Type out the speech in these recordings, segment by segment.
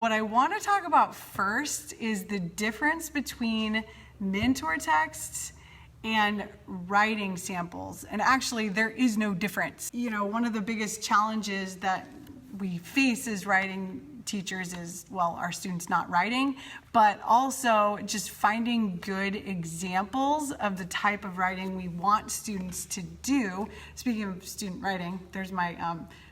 What I want to talk about first is the difference between mentor texts and writing samples. And actually, there is no difference. You know, one of the biggest challenges that we face as writing teachers is, well, our students not writing, but also just finding good examples of the type of writing we want students to do. Speaking of student writing, there's my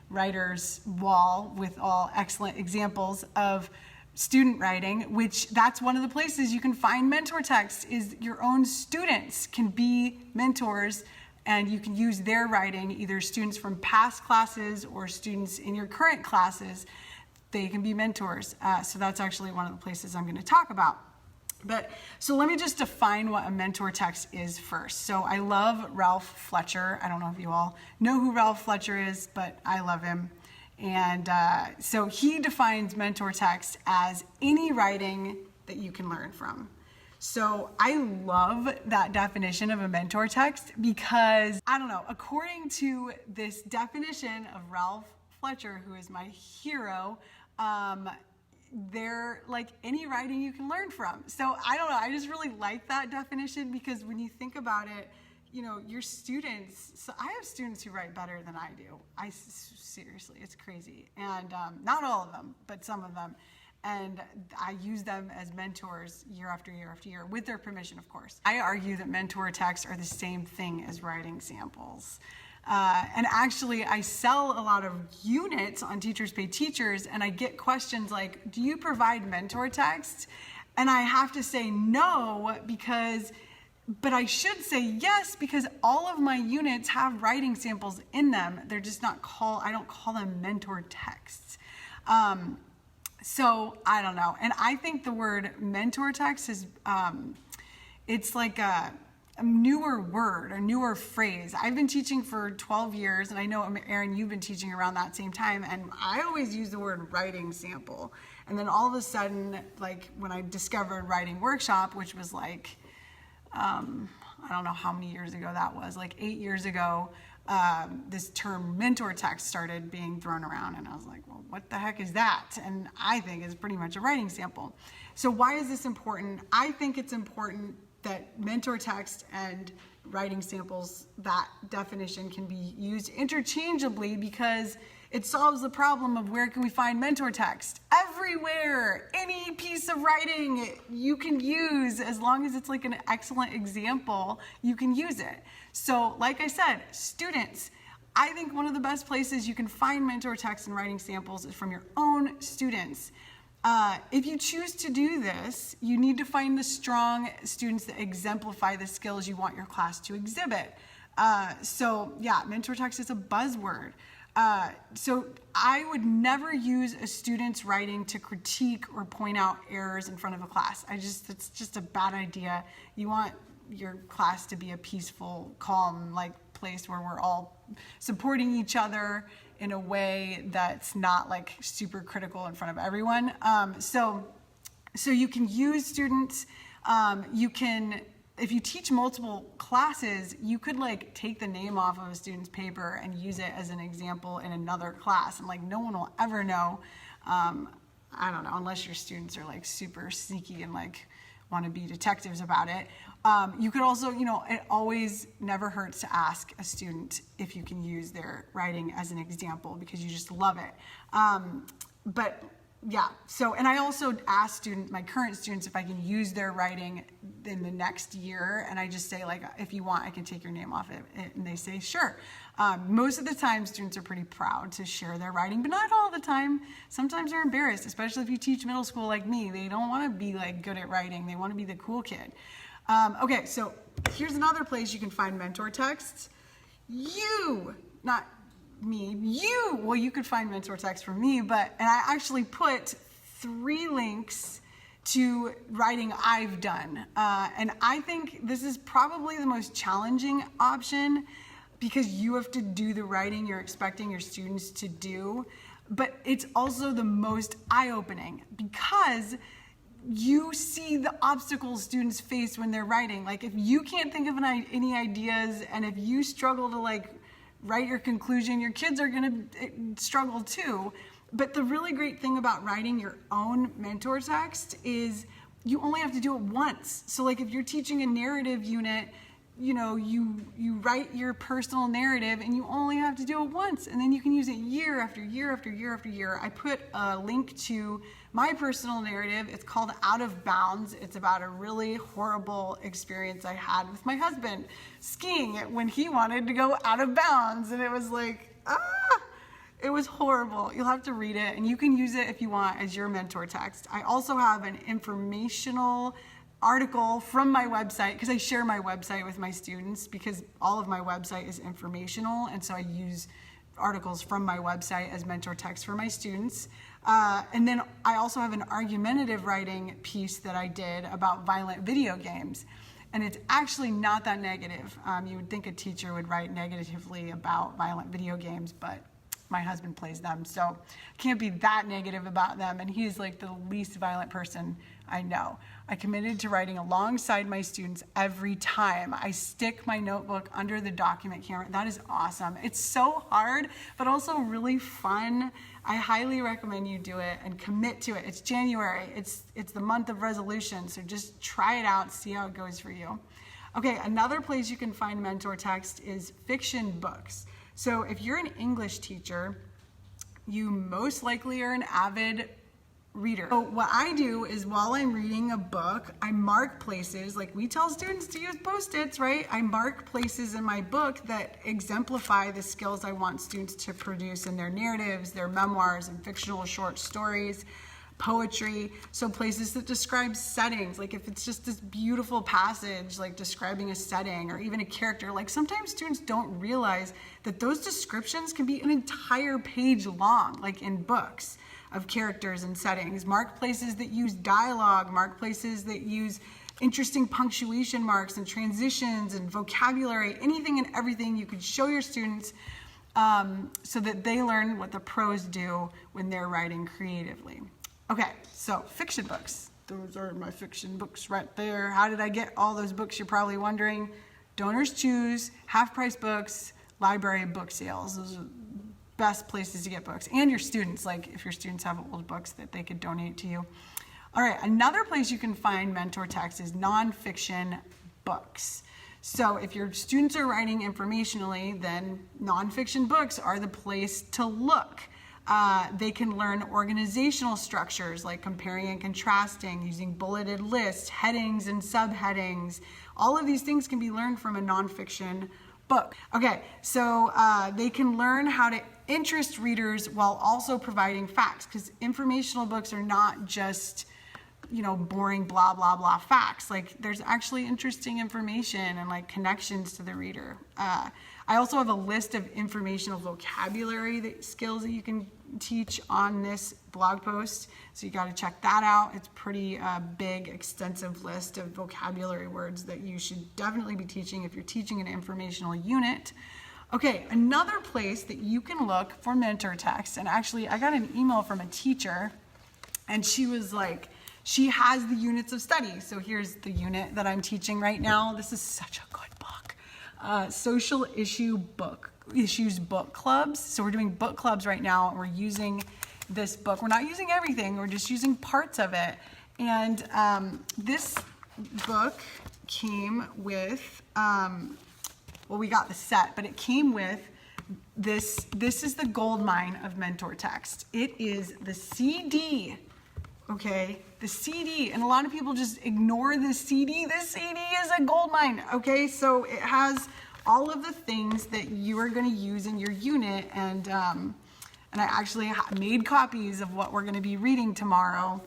writer's wall with all excellent examples of student writing, which that's one of the places you can find mentor texts, is your own students can be mentors and you can use their writing, either students from past classes or students in your current classes. They can be mentors. So that's actually one of the places I'm going to talk about. So let me just define what a mentor text is first. So I love Ralph Fletcher. I don't know if you all know who Ralph Fletcher is, but I love him. And so he defines mentor text as any writing that you can learn from. So I love that definition of a mentor text because, I don't know, according to this definition of Ralph Fletcher, who is my hero, they're like any writing you can learn from. So I don't know, I just really like that definition because when you think about it, you know, your students, so I have students who write better than I do. Seriously, it's crazy. And not all of them, but some of them. And I use them as mentors year after year after year, with their permission, of course. I argue that mentor texts are the same thing as writing samples. And actually, I sell a lot of units on Teachers Pay Teachers, and I get questions like, do you provide mentor texts? And I have to say no, but I should say yes, because all of my units have writing samples in them. They're just not I don't call them mentor texts. So I don't know. And I think the word mentor text is, it's like a newer word, a newer phrase. I've been teaching for 12 years, and I know, Erin, you've been teaching around that same time, and I always use the word writing sample. And then all of a sudden, like when I discovered Writing Workshop, which was like, I don't know how many years ago that was, like 8 years ago, this term mentor text started being thrown around, and I was like, well, what the heck is that? And I think it's pretty much a writing sample. So why is this important? I think it's important that mentor text and writing samples, that definition can be used interchangeably because it solves the problem of where can we find mentor text? Everywhere. Any piece of writing you can use, as long as it's like an excellent example, you can use it. So like I said, students, I think one of the best places you can find mentor text and writing samples is from your own students. If you choose to do this, you need to find the strong students that exemplify the skills you want your class to exhibit. So yeah, mentor text is a buzzword. So I would never use a student's writing to critique or point out errors in front of a class. It's just a bad idea. You want your class to be a peaceful, calm, like place where we're all supporting each other in a way that's not like super critical in front of everyone. So you can use students, if you teach multiple classes, you could like take the name off of a student's paper and use it as an example in another class, and like no one will ever know. I don't know, unless your students are like super sneaky and like want to be detectives about it. You could also, it always never hurts to ask a student if you can use their writing as an example because you just love it. But yeah, and I also ask my current students if I can use their writing in the next year, and I just say like, if you want, I can take your name off it, and they say sure. Most of the time, students are pretty proud to share their writing, but not all the time. Sometimes they're embarrassed, especially if you teach middle school like me. They don't want to be like good at writing. They want to be the cool kid. Okay, so here's another place you can find mentor texts. Not me, well, you could find mentor text from me, and I actually put 3 links to writing I've done. And I think this is probably the most challenging option because you have to do the writing you're expecting your students to do, but it's also the most eye-opening because you see the obstacles students face when they're writing. Like if you can't think of any ideas, and if you struggle to like write your conclusion, your kids are gonna struggle too. But the really great thing about writing your own mentor text is you only have to do it once. So like if you're teaching a narrative unit, you write your personal narrative and you only have to do it once, and then you can use it year after year after year after year. I put a link to my personal narrative. It's called Out of Bounds. It's about a really horrible experience I had with my husband skiing when he wanted to go out of bounds, and it was like, it was horrible. You'll have to read it, and you can use it if you want as your mentor text. I also have an informational article from my website, because I share my website with my students, because all of my website is informational, and so I use articles from my website as mentor text for my students. And then I also have an argumentative writing piece that I did about violent video games. And it's actually not that negative. You would think a teacher would write negatively about violent video games, but my husband plays them, so can't be that negative about them, and he's like the least violent person I know. I committed to writing alongside my students every time. I stick my notebook under the document camera. That is awesome. It's so hard, but also really fun. I highly recommend you do it and commit to it. It's January. It's the month of resolution, so just try it out, see how it goes for you. Okay, another place you can find mentor text is fiction books. So if you're an English teacher, you most likely are an avid reader. So what I do is while I'm reading a book, I mark places, like we tell students to use Post-its, right? I mark places in my book that exemplify the skills I want students to produce in their narratives, their memoirs, and fictional short stories, poetry. So places that describe settings, like if it's just this beautiful passage, like describing a setting or even a character, like sometimes students don't realize that those descriptions can be an entire page long, like in books of characters and settings. Mark places that use dialogue, mark places that use interesting punctuation marks and transitions and vocabulary, anything and everything you could show your students so that they learn what the pros do when they're writing creatively. Okay, so fiction books. Those are my fiction books right there. How did I get all those books, you're probably wondering. Donors Choose, Half Price Books, library book sales. Those are best places to get books. And your students, like if your students have old books that they could donate to you. All right, another place you can find mentor text is nonfiction books. So if your students are writing informationally, then nonfiction books are the place to look. They can learn organizational structures like comparing and contrasting, using bulleted lists, headings and subheadings. All of these things can be learned from a nonfiction book. Okay, so they can learn how to interest readers while also providing facts, because informational books are not just, boring blah, blah, blah facts. Like there's actually interesting information and like connections to the reader. I also have a list of informational vocabulary skills that you can teach on this blog post. So you got to check that out. It's pretty big, extensive list of vocabulary words that you should definitely be teaching if you're teaching an informational unit. Okay, another place that you can look for mentor text, and actually I got an email from a teacher and she was like, she has the units of study. So here's the unit that I'm teaching right now. This is such a good book. Social issues book clubs. So we're doing book clubs right now, and we're using this book. We're not using everything, we're just using parts of it. And this book came with, we got the set, but it came with this is the Goldmine of mentor text. It is the CD, okay? The CD, and a lot of people just ignore the CD. This CD is a Goldmine, okay? So it has all of the things that you are going to use in your unit, and I actually made copies of what we're going to be reading tomorrow.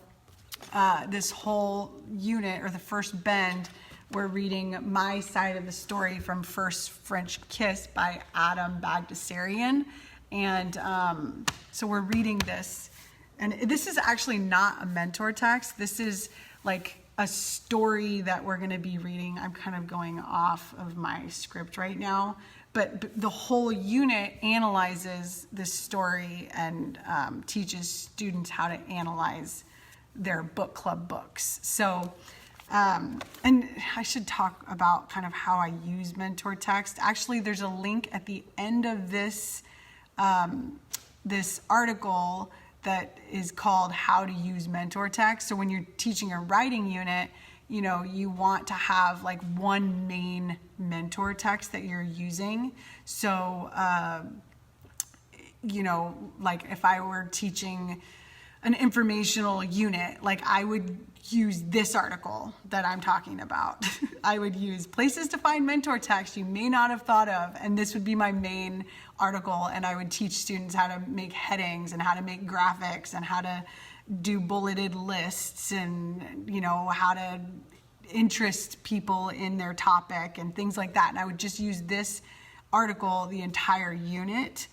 This whole unit, or the first bend, we're reading my side of the story from First French Kiss by Adam Bagdasarian, and so we're reading this. And this is actually not a mentor text. This is like a story that we're going to be reading. I'm kind of going off of my script right now, but the whole unit analyzes this story and teaches students how to analyze their book club books. So, and I should talk about kind of how I use mentor text. Actually, there's a link at the end of this, this article that is called How to Use Mentor Text. So when you're teaching a writing unit, you know, you want to have like one main mentor text that you're using. So, you know, like if I were teaching an informational unit, like I would use this article that I'm talking about. I would use places to find mentor text you may not have thought of, and this would be my main article, and I would teach students how to make headings and how to make graphics and how to do bulleted lists and, you know, how to interest people in their topic and things like that. And I would just use this article the entire unit.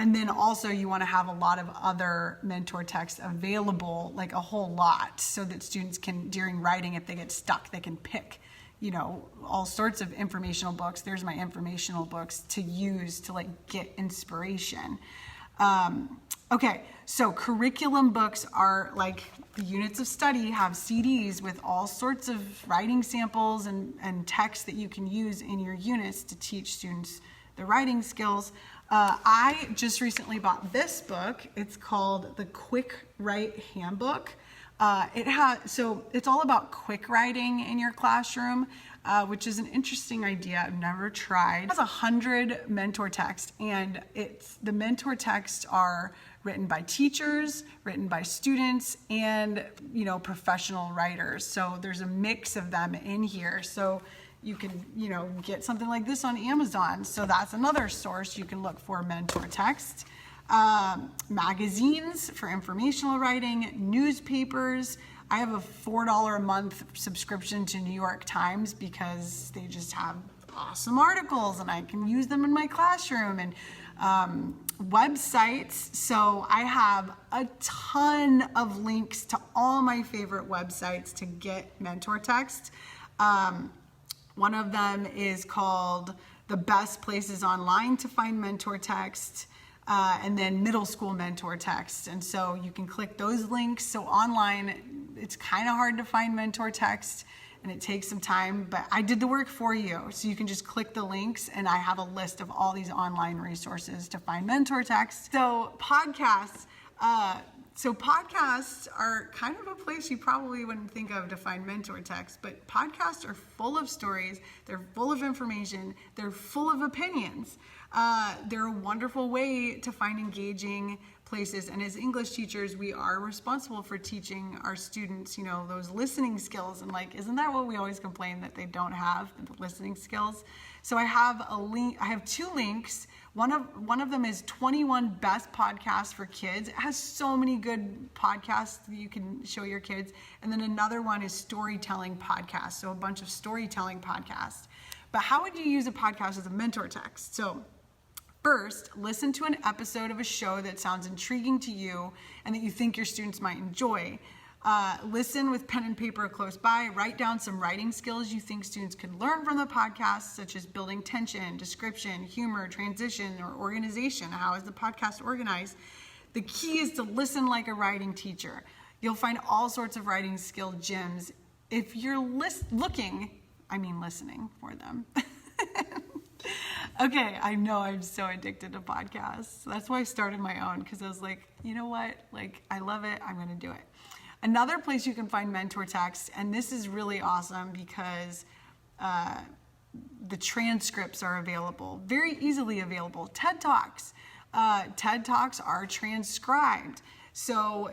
And then also you want to have a lot of other mentor text available, like a whole lot, so that students can, during writing, if they get stuck, they can pick, you know, all sorts of informational books. There's my informational books to use to like get inspiration. Okay, so curriculum books are like the units of study have CDs with all sorts of writing samples and text that you can use in your units to teach students the writing skills. I just recently bought this book. It's called The Quick Write Handbook. So it's all about quick writing in your classroom, which is an interesting idea. I've never tried. It has 100 mentor texts, and the mentor texts are written by teachers, written by students, and, you know, professional writers. So there's a mix of them in here. So you can, you know, get something like this on Amazon. So that's another source you can look for mentor text. Magazines for informational writing, newspapers. I have a $4 a month subscription to New York Times because they just have awesome articles and I can use them in my classroom. And websites. So I have a ton of links to all my favorite websites to get mentor text. One of them is called The Best Places Online to Find Mentor Text, and then Middle School Mentor Text. And so you can click those links. So online, it's kind of hard to find mentor text and it takes some time, but I did the work for you. So you can just click the links and I have a list of all these online resources to find mentor text. So podcasts. So podcasts are kind of a place you probably wouldn't think of to find mentor text, but podcasts are full of stories, they're full of information, they're full of opinions. They're a wonderful way to find engaging places, and as English teachers, we are responsible for teaching our students, you know, those listening skills, and like, isn't that what we always complain that they don't have, the listening skills? So I have a link, I have 2 links. One of them is 21 best podcasts for kids. It has so many good podcasts that you can show your kids. And then another one is storytelling podcasts. So a bunch of storytelling podcasts. But how would you use a podcast as a mentor text? So first, listen to an episode of a show that sounds intriguing to you and that you think your students might enjoy. Listen with pen and paper close by. Write down some writing skills you think students could learn from the podcast, such as building tension, description, humor, transition, or organization. How is the podcast organized? The key is to listen like a writing teacher. You'll find all sorts of writing skill gems if you're listening for them. Okay, I know I'm so addicted to podcasts. That's why I started my own, because I was like, you know what? Like, I love it. I'm going to do it. Another place you can find mentor text, and this is really awesome because the transcripts are available, very easily available. TED Talks. TED Talks are transcribed. So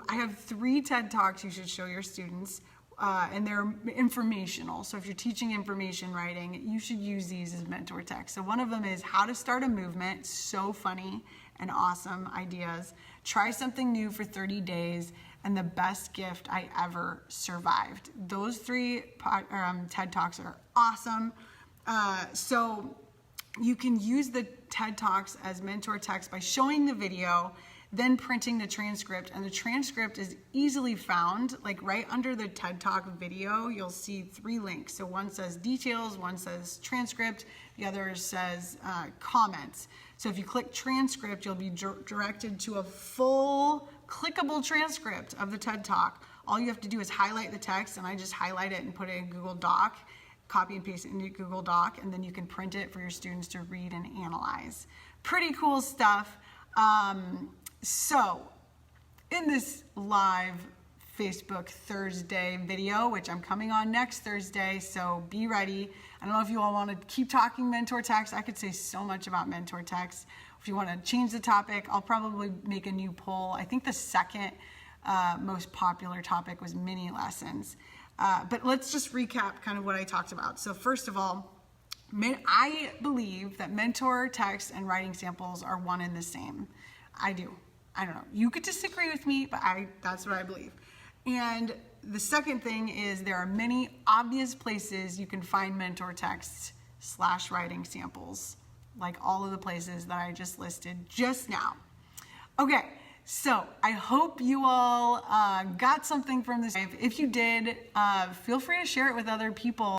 I have 3 TED Talks you should show your students, and they're informational. So if you're teaching information writing, you should use these as mentor text. So one of them is How to Start a Movement. So funny and awesome ideas. Try something new for 30 days. And the best gift I ever survived. Those 3 TED Talks are awesome. So you can use the TED Talks as mentor text by showing the video, then printing the transcript. And the transcript is easily found, like right under the TED Talk video, you'll see 3 links. So one says details, one says transcript, the other says comments. So if you click transcript, you'll be directed to a full clickable transcript of the TED Talk. All you have to do is highlight the text, and I just highlight it and put it in Google Doc, copy and paste it into Google Doc, and then you can print it for your students to read and analyze. Pretty cool stuff. So in this live Facebook Thursday video, which I'm coming on next Thursday, so be ready. I don't know if you all want to keep talking mentor text. I could say so much about mentor text. If you want to change the topic, I'll probably make a new poll. I think the second most popular topic was mini lessons. But let's just recap kind of what I talked about. So first of all, I believe that mentor text and writing samples are one and the same. I do. I don't know. You could disagree with me, but that's what I believe. And the second thing is there are many obvious places you can find mentor texts / writing samples, like all of the places that I just listed just now. Okay, so I hope you all got something from this. If you did, feel free to share it with other people.